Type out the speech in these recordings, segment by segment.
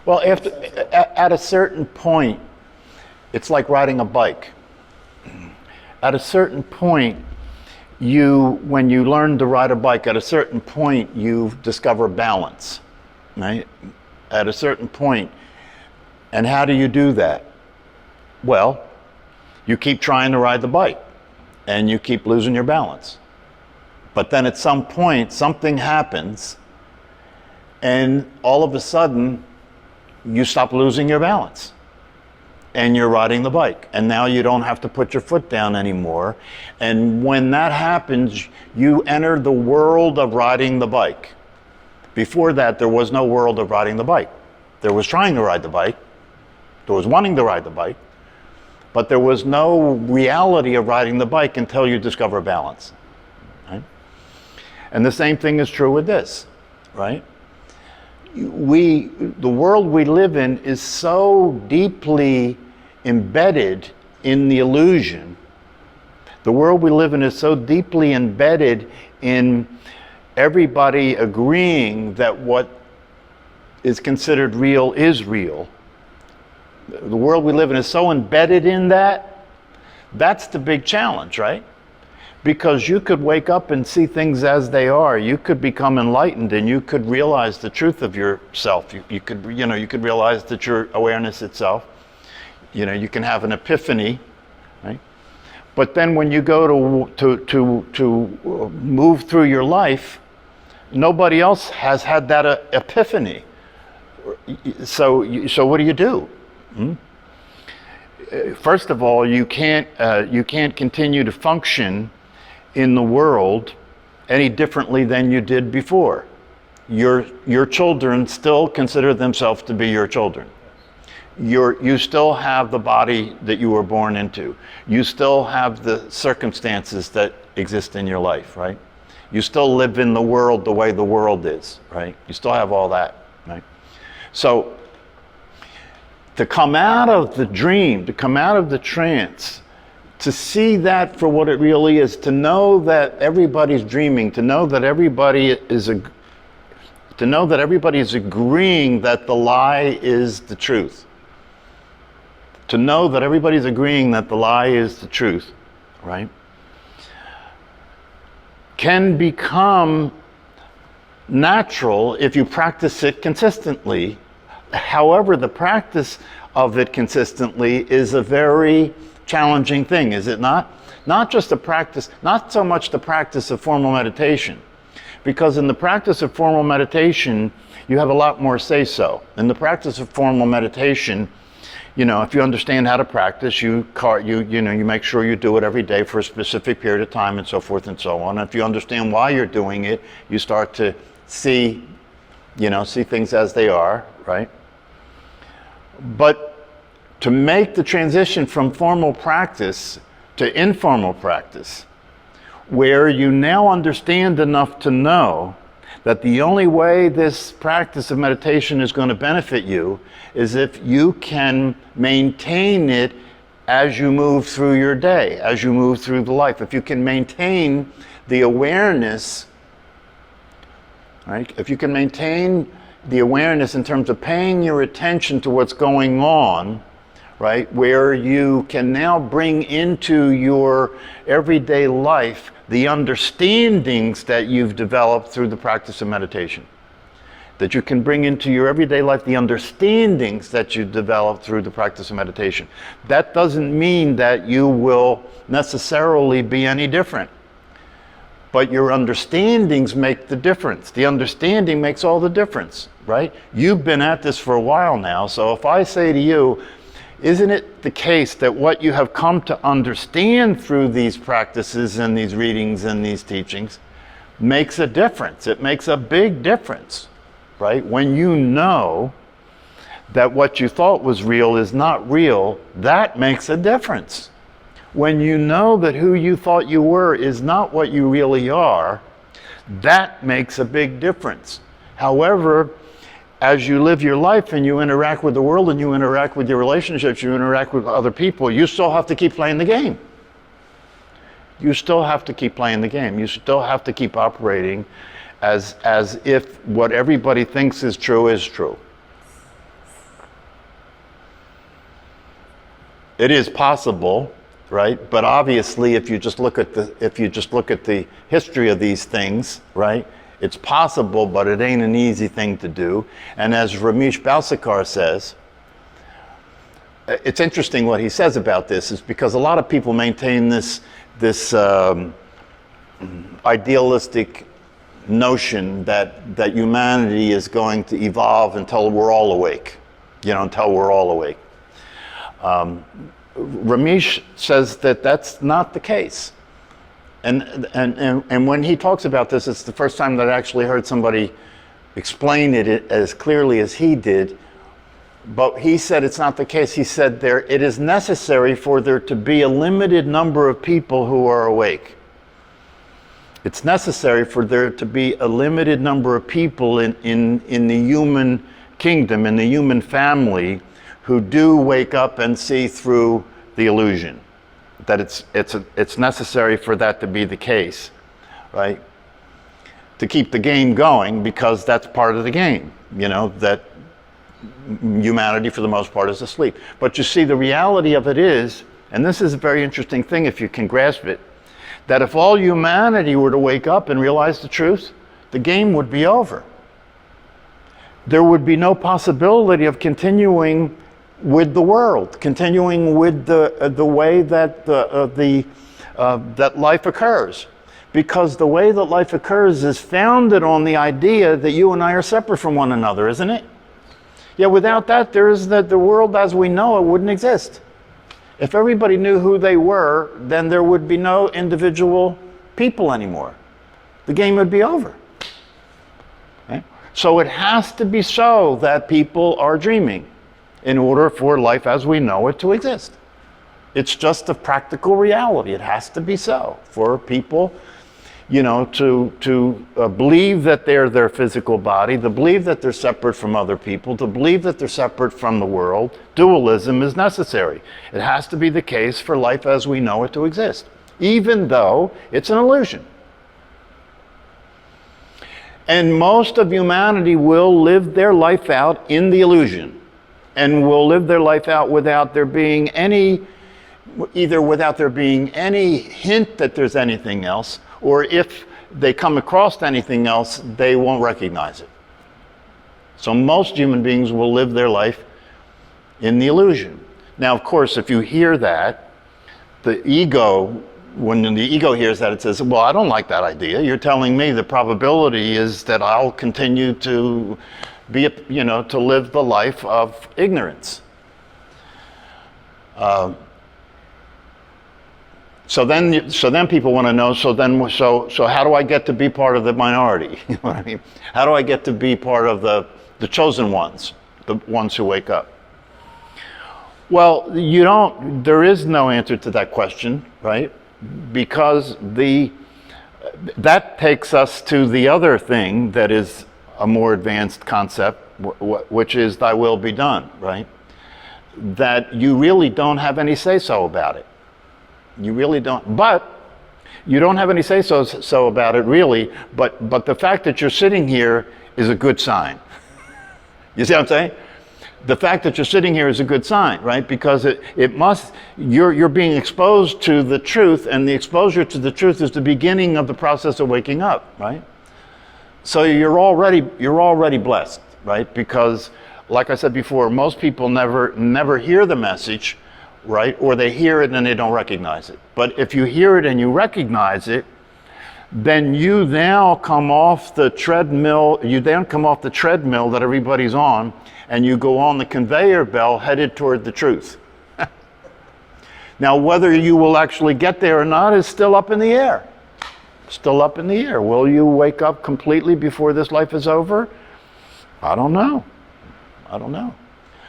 Well, at a certain point, it's like riding a bike. At a certain point, when you learn to ride a bike, at a certain point, you discover balance, right? At a certain point. And how do you do that? Well, you keep trying to ride the bike and you keep losing your balance. But then at some point, something happens and all of a sudden, you stop losing your balance and you're riding the bike. And now you don't have to put your foot down anymore. And when that happens, you enter the world of riding the bike. Before that, there was no world of riding the bike. There was trying to ride the bike. There was wanting to ride the bike. But there was no reality of riding the bike until you discover balance. Right? And the same thing is true with this, right? The world we live in is so deeply embedded in the illusion. The world we live in is so deeply embedded in everybody agreeing that what is considered real is real. The world we live in is so embedded in that. That's the big challenge, right? Because you could wake up and see things as they are. You could become enlightened and you could realize the truth of yourself. You could realize that your awareness itself. You can have an epiphany, right? But then when you go to move through your life, nobody else has had that epiphany. So what do you do? First of all, you can't continue to function in the world any differently than you did before. Your children still consider themselves to be your children. You still have the body that you were born into. You still have the circumstances that exist in your life, right? You still live in the world the way the world is, right? You still have all that, right? So to come out of the dream, to come out of the trance, to see that for what it really is, to know that everybody's dreaming, to know that everybody is agreeing that the lie is the truth. To know that everybody's agreeing that the lie is the truth, right? Can become natural if you practice it consistently. However, the practice of it consistently is a very challenging thing, is it not? Not so much the practice of formal meditation, because in the practice of formal meditation, you have a lot more say-so. In the practice of formal meditation, if you understand how to practice, you make sure you do it every day for a specific period of time and so forth and so on. And if you understand why you're doing it, you start to see things as they are, right? But to make the transition from formal practice to informal practice, where you now understand enough to know that the only way this practice of meditation is going to benefit you is if you can maintain it as you move through your day, as you move through the life. If you can maintain the awareness, right? If you can maintain the awareness in terms of paying your attention to what's going on, right? Where you can now bring into your everyday life the understandings that you've developed through the practice of meditation. That you can bring into your everyday life the understandings that you developed through the practice of meditation. That doesn't mean that you will necessarily be any different. But your understandings make the difference. The understanding makes all the difference, right? You've been at this for a while now, so if I say to you, isn't it the case that what you have come to understand through these practices and these readings and these teachings makes a difference? It makes a big difference, right? When you know that what you thought was real is not real, that makes a difference. When you know that who you thought you were is not what you really are, that makes a big difference. However, as you live your life and you interact with the world and you interact with your relationships, you interact with other people, you still have to keep playing the game. You still have to keep playing the game. You still have to keep operating as if what everybody thinks is true is true. It is possible, right? But obviously, if you just look at the history of these things, right? It's possible, but it ain't an easy thing to do. And as Ramesh Balsekar says, it's interesting what he says about this, is because a lot of people maintain this idealistic notion that humanity is going to evolve until we're all awake, until we're all awake. Ramesh says that that's not the case. And when he talks about this, it's the first time that I actually heard somebody explain it as clearly as he did. But he said it's not the case. He said it is necessary for there to be a limited number of people who are awake. It's necessary for there to be a limited number of people in the human kingdom, in the human family, who do wake up and see through the illusion. That it's necessary for that to be the case, right? To keep the game going, because that's part of the game, that humanity for the most part is asleep. But you see, the reality of it is, and this is a very interesting thing if you can grasp it, that if all humanity were to wake up and realize the truth, the game would be over. There would be no possibility of continuing with the world, continuing with the way that that life occurs, because the way that life occurs is founded on the idea that you and I are separate from one another, isn't it? Yeah, without that, the world as we know it wouldn't exist. If everybody knew who they were, then there would be no individual people anymore. The game would be over. Okay? So it has to be so that people are dreaming in order for life as we know it to exist. It's just a practical reality. It has to be so for people, to believe that they're their physical body, to believe that they're separate from other people, to believe that they're separate from the world. Dualism is necessary. It has to be the case for life as we know it to exist, even though it's an illusion. And most of humanity will live their life out in the illusion, and will live their life out without there being any hint that there's anything else, or if they come across anything else, they won't recognize it. So most human beings will live their life in the illusion. Now, of course, if you hear that, when the ego hears that, it says, well, I don't like that idea. You're telling me the probability is that I'll continue to to live the life of ignorance. So then people want to know, so how do I get to be part of the minority? You know what I mean? How do I get to be part of the chosen ones, the ones who wake up? Well, there is no answer to that question, right? Because that takes us to the other thing that is a more advanced concept, which is thy will be done, right? That you really don't have any say-so about it. You really don't. But you don't have any say-so about it, really, but the fact that you're sitting here is a good sign. You see what I'm saying? The fact that you're sitting here is a good sign, right? Because you're being exposed to the truth, and the exposure to the truth is the beginning of the process of waking up, right? So you're already blessed, right? Because, like I said before, most people never hear the message, right? Or they hear it and they don't recognize it. But if you hear it and you recognize it, then you now come off the treadmill. You then come off the treadmill that everybody's on, and you go on the conveyor belt headed toward the truth. Now, whether you will actually get there or not is still up in the air. Still up in the air. Will you wake up completely before this life is over? I don't know.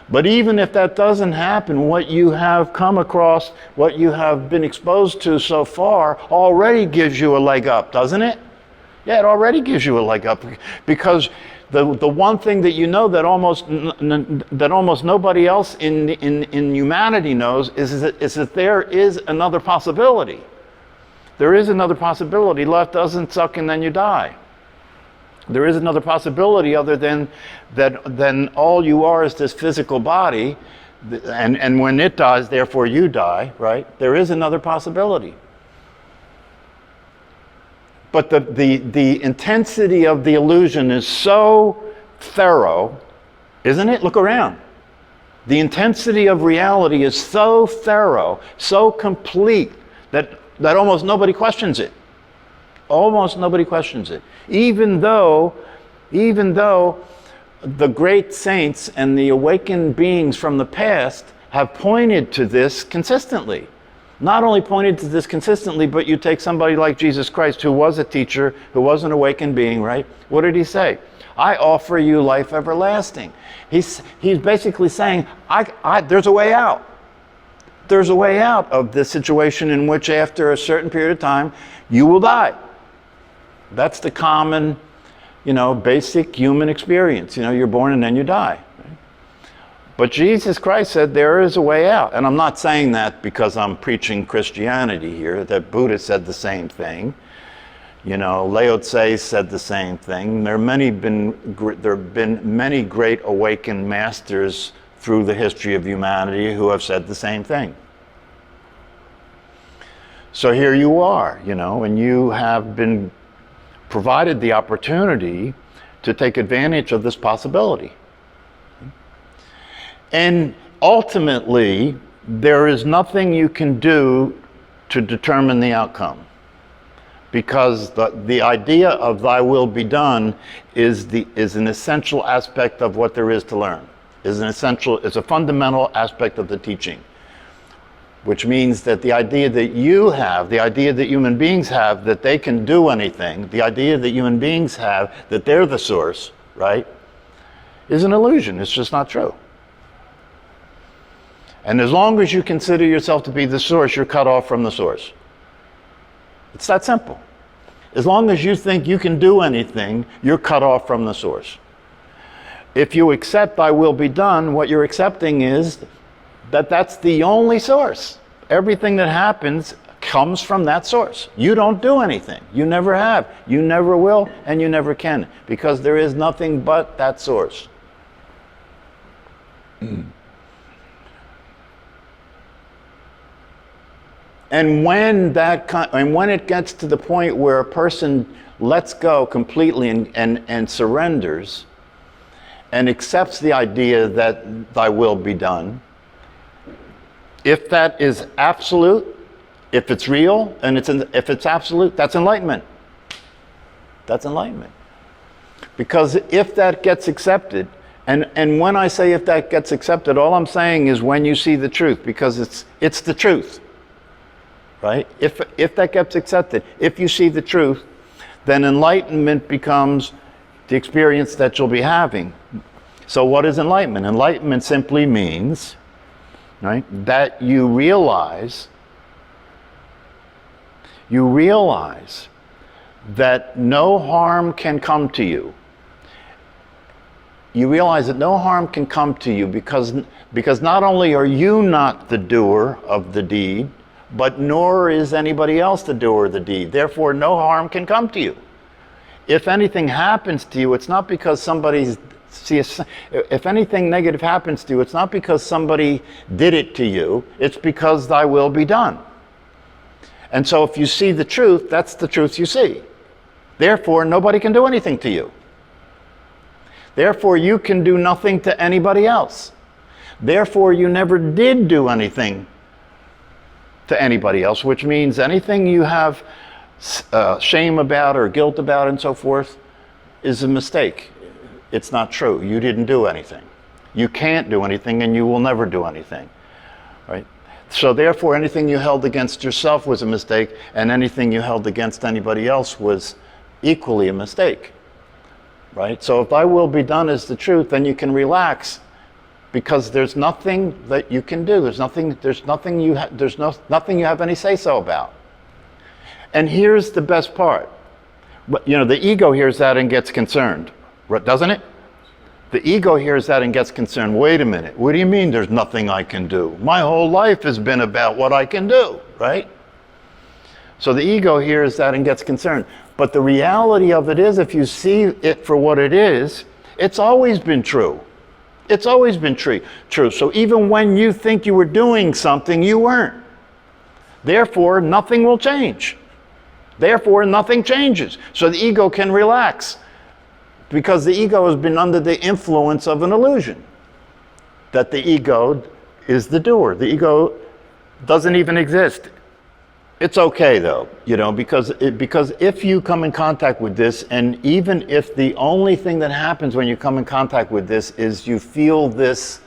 But even if that doesn't happen, what you have come across, what you have been exposed to so far already gives you a leg up, doesn't it? Yeah, it already gives you a leg up, because the one thing that you know that almost nobody else in humanity knows is that there is another possibility. There is another possibility. Life doesn't suck and then you die. There is another possibility other than all you are is this physical body And when it dies, therefore you die, right? There is another possibility. But the intensity of the illusion is so thorough, isn't it? Look around. The intensity of reality is so thorough, so complete, that almost nobody questions it. Almost nobody questions it. Even though the great saints and the awakened beings from the past have pointed to this consistently. Not only pointed to this consistently, but you take somebody like Jesus Christ, who was a teacher, who was an awakened being, right? What did he say? I offer you life everlasting. He's basically saying, there's a way out. There's a way out of this situation in which after a certain period of time, you will die. That's the common, basic human experience. You're born and then you die. Right? But Jesus Christ said there is a way out. And I'm not saying that because I'm preaching Christianity here, that Buddha said the same thing. Lao Tse said the same thing. There have been many great awakened masters through the history of humanity who have said the same thing. So here you are, and you have been provided the opportunity to take advantage of this possibility. And ultimately, there is nothing you can do to determine the outcome. Because the idea of thy will be done is an essential aspect of what there is to learn. It's a fundamental aspect of the teaching. Which means that the idea that you have, the idea that human beings have that they can do anything, the idea that human beings have that they're the source, right, is an illusion. It's just not true. And as long as you consider yourself to be the source, you're cut off from the source. It's that simple. As long as you think you can do anything, you're cut off from the source. If you accept thy will be done, what you're accepting is that's the only source. Everything that happens comes from that source. You don't do anything. You never have. You never will, and you never can, because there is nothing but that source. And when it gets to the point where a person lets go completely and surrenders and accepts the idea that thy will be done, if that is absolute, if it's real, and if it's absolute, that's enlightenment. That's enlightenment. Because if that gets accepted, and when I say if that gets accepted, all I'm saying is when you see the truth, because it's the truth. Right? If that gets accepted, if you see the truth, then enlightenment becomes the experience that you'll be having. So what is enlightenment? Enlightenment simply means, right, that you realize that no harm can come to you. You realize that no harm can come to you because not only are you not the doer of the deed, but nor is anybody else the doer of the deed. Therefore, no harm can come to you. If anything happens to you, it's not because if anything negative happens to you, it's not because somebody did it to you, it's because thy will be done. And so if you see the truth, that's the truth you see. Therefore, nobody can do anything to you. Therefore, you can do nothing to anybody else. Therefore, you never did do anything to anybody else, which means anything you have shame about or guilt about and so forth is a mistake. It's not true. You didn't do anything. You can't do anything, and you will never do anything, right? So therefore, anything you held against yourself was a mistake, and anything you held against anybody else was equally a mistake, right? So if thy will be done is the truth, then you can relax, because there's nothing that you can do. There's nothing you have any say-so about. And here's the best part. The ego hears that and gets concerned, doesn't it? The ego hears that and gets concerned. Wait a minute, what do you mean there's nothing I can do? My whole life has been about what I can do, right? So the ego hears that and gets concerned. But the reality of it is, if you see it for what it is, it's always been true. It's always been true. So even when you think you were doing something, you weren't. Therefore, nothing will change. Therefore, nothing changes. So the ego can relax because the ego has been under the influence of an illusion that the ego is the doer. The ego doesn't even exist. It's okay though, because if you come in contact with this, and even if the only thing that happens when you come in contact with this is you feel this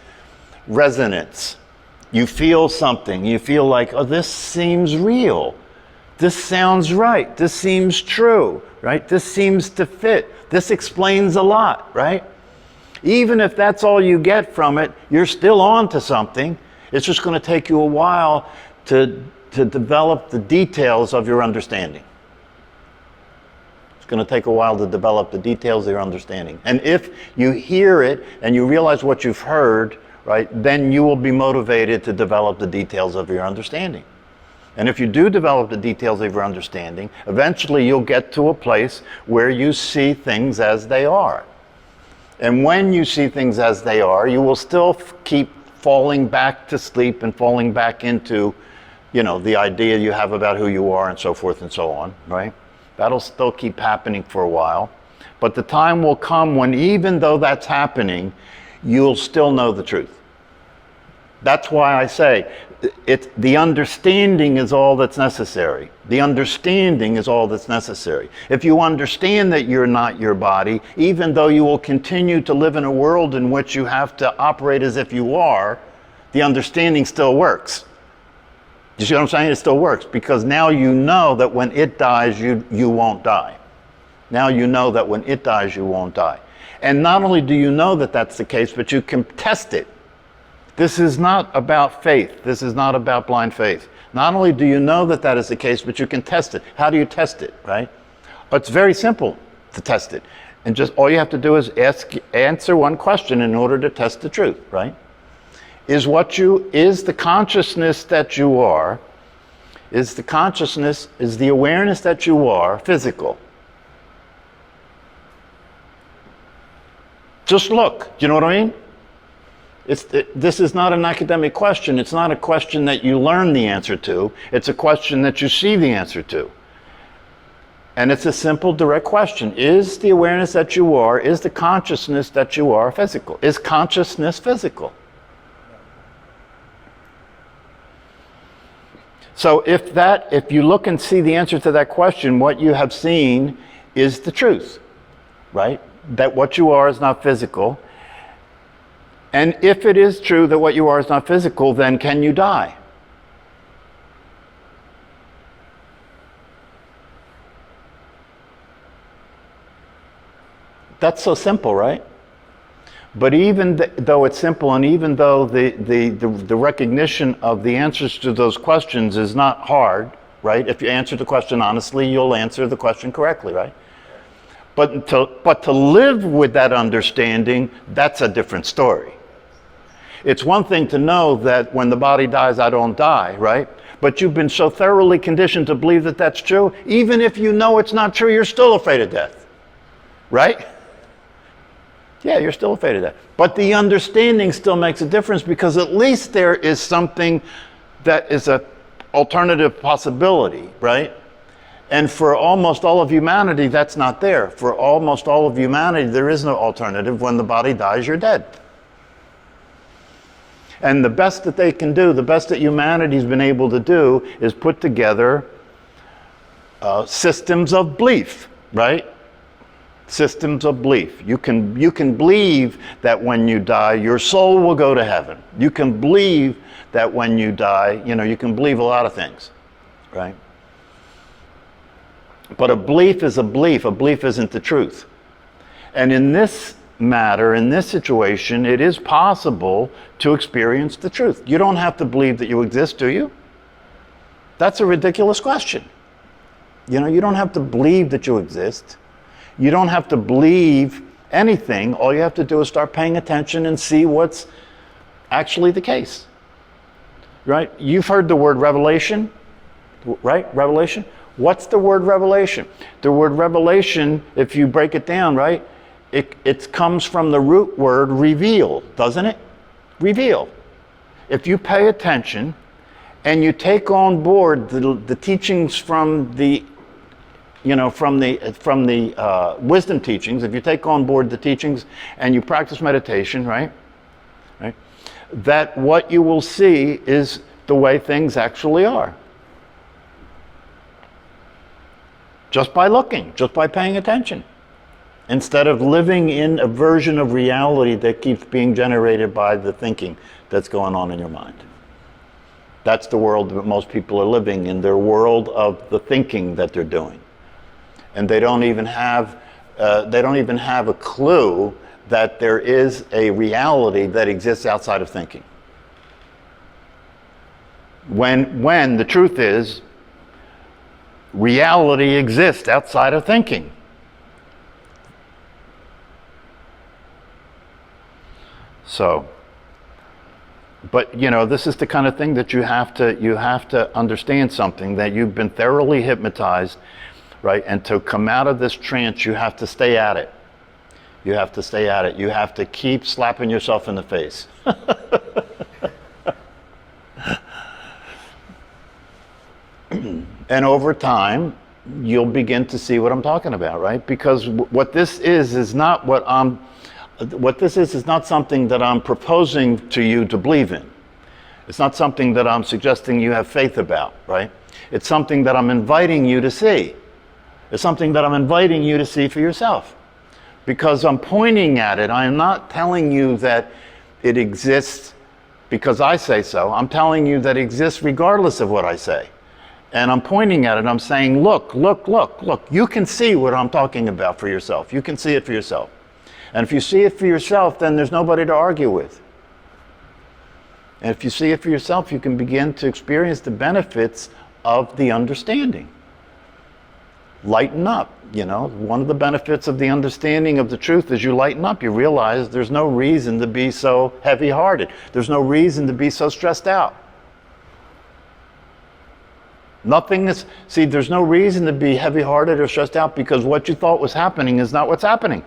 resonance, you feel something, you feel like, oh, this seems real, this sounds right, this seems true, right? This seems to fit, this explains a lot, right? Even if that's all you get from it, you're still on to something. It's just going to take you a while to develop the details of your understanding. It's going to take a while to develop the details of your understanding. And if you hear it and you realize what you've heard, right, then you will be motivated to develop the details of your understanding. And if you do develop the details of your understanding, eventually you'll get to a place where you see things as they are. And when you see things as they are, you will still keep falling back to sleep and falling back into the idea you have about who you are and so forth and so on, right? That'll still keep happening for a while. But the time will come when even though that's happening, you'll still know the truth. That's why I say the understanding is all that's necessary. The understanding is all that's necessary. If you understand that you're not your body, even though you will continue to live in a world in which you have to operate as if you are, the understanding still works. You see what I'm saying? It still works because now you know that when it dies, you won't die. Now you know that when it dies, you won't die. And not only do you know that that's the case, but you can test it. This is not about faith. This is not about blind faith. Not only do you know that that is the case, but you can test it. How do you test it, right? It's very simple to test it. And just all you have to do is answer one question in order to test the truth, right? Is the consciousness that you are, is the awareness that you are physical? Just look, do you know what I mean? This is not an academic question. It's not a question that you learn the answer to. It's a question that you see the answer to. And it's a simple, direct question. Is the awareness that you are, is the consciousness that you are physical? Is consciousness physical? So if you look and see the answer to that question, what you have seen is the truth, right? That what you are is not physical. And if it is true that what you are is not physical, then can you die? That's so simple, right? But even though it's simple, and even though the recognition of the answers to those questions is not hard, right? If you answer the question honestly, you'll answer the question correctly, right? But to live with that understanding, that's a different story. It's one thing to know that when the body dies, I don't die, right? But you've been so thoroughly conditioned to believe that that's true, even if you know it's not true, you're still afraid of death, right? Yeah, you're still afraid of that. But the understanding still makes a difference because at least there is something that is an alternative possibility, right? And for almost all of humanity, that's not there. For almost all of humanity, there is no alternative. When the body dies, you're dead. And the best that they can do, the best that humanity's been able to do is put together systems of belief, right? Systems of belief. You can believe that when you die, your soul will go to heaven. You can believe that when you die, you can believe a lot of things, right? But a belief is a belief. A belief isn't the truth. And in this matter, in this situation, it is possible to experience the truth. You don't have to believe that you exist, do you? That's a ridiculous question. You don't have to believe that you exist. You don't have to believe anything. All you have to do is start paying attention and see what's actually the case. Right? You've heard the word revelation, right? Revelation. What's the word revelation? The word revelation, if you break it down, right, It comes from the root word reveal, doesn't it? Reveal. If you pay attention and you take on board the teachings from the wisdom teachings, if you take on board the teachings and you practice meditation, right? That what you will see is the way things actually are. Just by looking, just by paying attention. Instead of living in a version of reality that keeps being generated by the thinking that's going on in your mind. That's the world that most people are living in, their world of the thinking that they're doing. And they don't even have a clue that there is a reality that exists outside of thinking. When the truth is, reality exists outside of thinking. So, but this is the kind of thing that you have to understand something, that you've been thoroughly hypnotized, right? And to come out of this trance, you have to stay at it. You have to stay at it. You have to keep slapping yourself in the face. And over time, you'll begin to see what I'm talking about, right? Because what this is not something that I'm proposing to you to believe in. It's not something that I'm suggesting you have faith about, right? It's something that I'm inviting you to see. It's something that I'm inviting you to see for yourself. Because I'm pointing at it. I am not telling you that it exists because I say so. I'm telling you that it exists regardless of what I say. And I'm pointing at it. I'm saying, look. You can see what I'm talking about for yourself. You can see it for yourself. And if you see it for yourself, then there's nobody to argue with. And if you see it for yourself, you can begin to experience the benefits of the understanding. Lighten up, One of the benefits of the understanding of the truth is you lighten up. You realize there's no reason to be so heavy-hearted. There's no reason to be so stressed out. There's no reason to be heavy-hearted or stressed out, because what you thought was happening is not what's happening.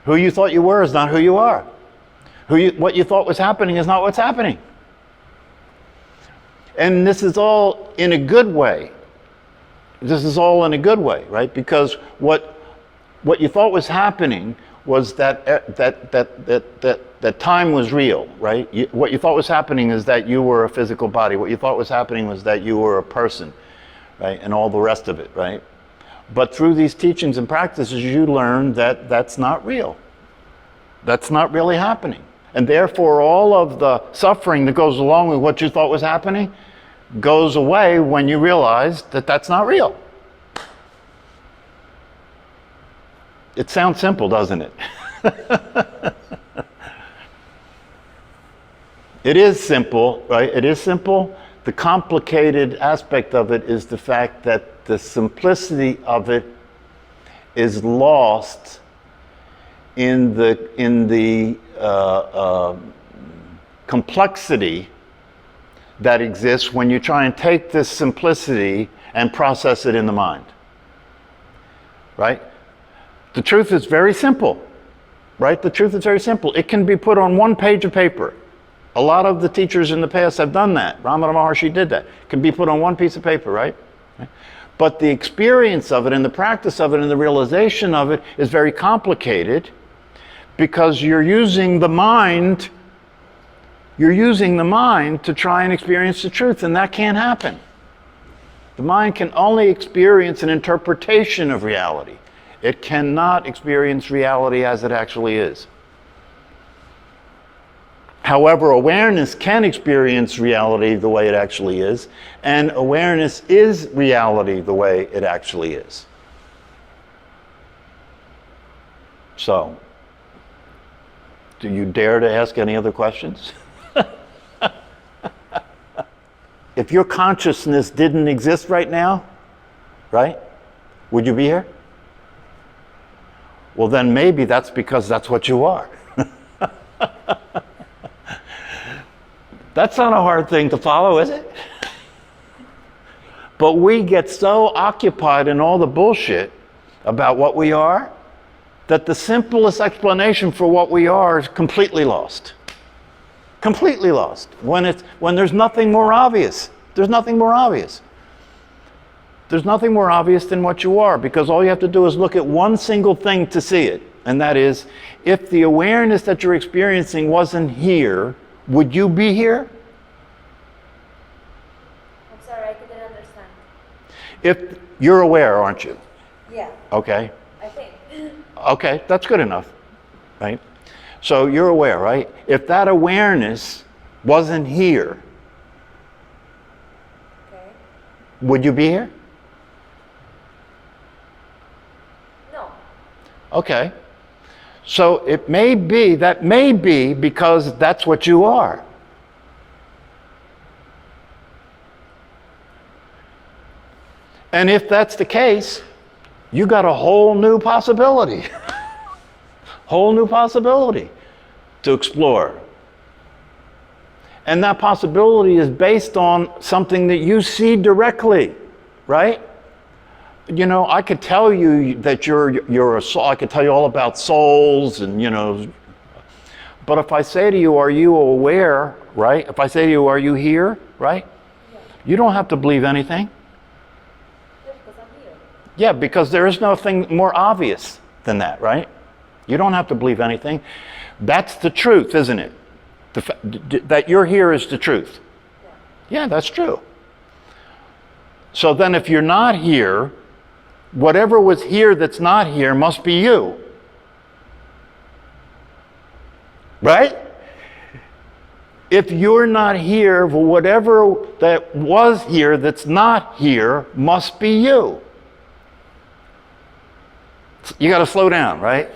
Who you thought you were is not who you are. What you thought was happening is not what's happening. And this is all in a good way. This is all in a good way, right? Because what you thought was happening was that time was real, right? What you thought was happening is that you were a physical body. What you thought was happening was that you were a person, right? And all the rest of it, right? But through these teachings and practices, you learn that that's not real. That's not really happening. And therefore, all of the suffering that goes along with what you thought was happening goes away when you realize that that's not real. It sounds simple, doesn't it? It is simple, right? It is simple. The complicated aspect of it is the fact that the simplicity of it is lost in the complexity that exists when you try and take this simplicity and process it in the mind, right? The truth is very simple, right? The truth is very simple. It can be put on one page of paper. A lot of the teachers in the past have done that. Ramana Maharshi did that. It can be put on one piece of paper, right? But the experience of it and the practice of it and the realization of it is very complicated, because you're using the mind to try and experience the truth, and that can't happen. The mind can only experience an interpretation of reality. It cannot experience reality as it actually is. However, awareness can experience reality the way it actually is, and awareness is reality the way it actually is. So, do you dare to ask any other questions? If your consciousness didn't exist right now, right, would you be here? Well, then maybe that's because that's what you are. That's not a hard thing to follow, is it? But we get so occupied in all the bullshit about what we are that the simplest explanation for what we are is completely lost. Completely lost. When there's nothing more obvious. There's nothing more obvious. There's nothing more obvious than what you are, because all you have to do is look at one single thing to see it. And that is, if the awareness that you're experiencing wasn't here, would you be here? I'm sorry, I couldn't understand. If you're aware, aren't you? Yeah. Okay. I think. Okay, that's good enough, right? So you're aware, right? If that awareness wasn't here, Okay. would you be here? No. Okay. So it may be because that's what you are. And if that's the case, you got a whole new possibility. Whole new possibility to explore. And that possibility is based on something that you see directly, right? You know, I could tell you that you're a soul. I could tell you all about souls and, you know, but if I say to you, are you aware, right? If I say to you, are you here, right? Yeah. You don't have to believe anything. Yeah, because I'm here. Yeah, because there is nothing more obvious than that, right? You don't have to believe anything. That's the truth, isn't it? That you're here is the truth. Yeah, that's true. So then if you're not here, whatever was here that's not here must be you. Right? If you're not here, whatever that was here that's not here must be you. You got to slow down, right?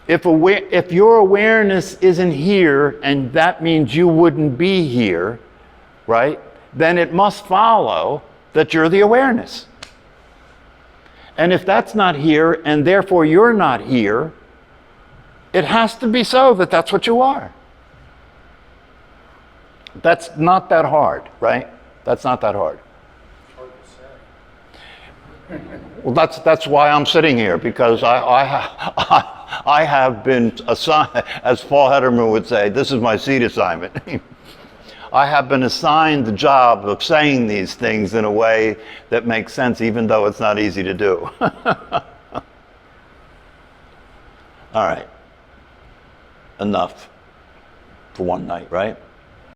If your awareness isn't here, and that means you wouldn't be here, right? Then it must follow that you're the awareness. And if that's not here, and therefore you're not here, it has to be so that that's what you are. That's not that hard, right? That's not that hard. Well, that's why I'm sitting here, because I have been assigned, as Paul Hederman would say, this is my seat assignment. I have been assigned the job of saying these things in a way that makes sense, even though it's not easy to do. All right. Enough for one night, right?